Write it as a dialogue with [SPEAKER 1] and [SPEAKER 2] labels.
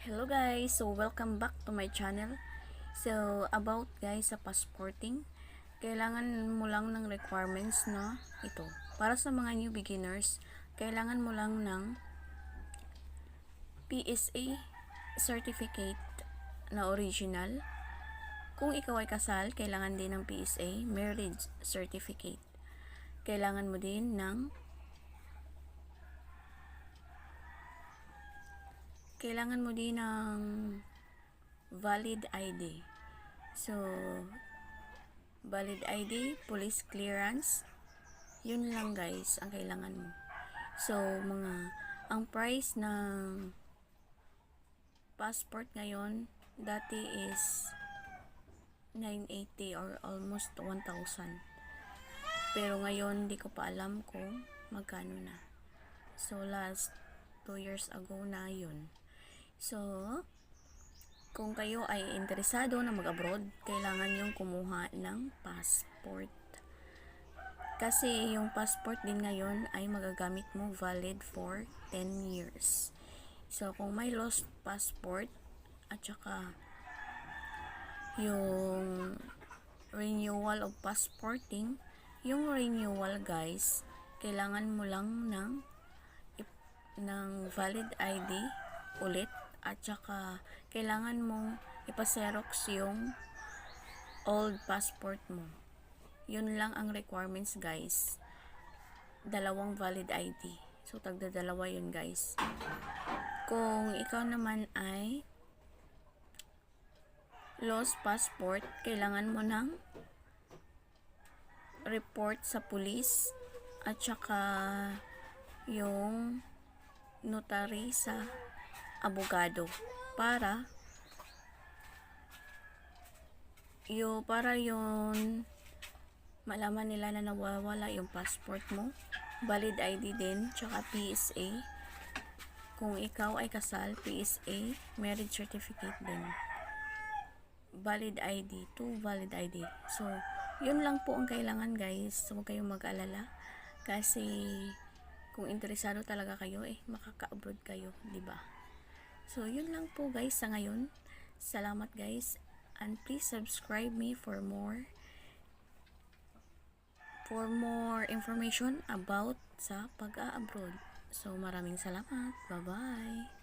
[SPEAKER 1] Hello guys, so welcome back to my channel. So about guys sa passporting, kailangan mo lang ng requirements na ito. Para sa mga new beginners, kailangan mo lang ng PSA certificate na original. Kung ikaw ay kasal, kailangan din ng PSA marriage certificate. Kailangan mo din ng valid ID. So, valid ID, police clearance, yun lang guys ang kailangan mo. So, ang price ng passport ngayon, dati is 980 or almost 1,000. Pero ngayon, di ko pa alam kung magkano na. So, last 2 years ago na yun. So, kung kayo ay interesado na mag-abroad, kailangan yung kumuha ng passport. Kasi yung passport din ngayon ay magagamit mo valid for 10 years. So, kung may lost passport at saka yung renewal of passporting, yung renewal guys, kailangan mo lang ng valid ID ulit at saka kailangan mong ipaserox yung old passport mo. Yun lang ang requirements guys. 2 valid ID. So tagdadalawa yun guys. Kung ikaw naman ay lost passport, kailangan mo ng report sa police at saka yung notary sa abogado para yun malaman nila na nawawala yung passport mo, valid ID din, tsaka PSA. Kung ikaw ay kasal, PSA, marriage certificate din, valid ID, 2 valid ID. So, yun lang po ang kailangan guys. Huwag kayong mag-alala kasi kung interesado talaga kayo, makaka-abroad kayo, di ba? So, yun lang po guys sa ngayon. Salamat guys. And please subscribe me for more information about sa pag-a-abroad. So, maraming salamat. Bye-bye.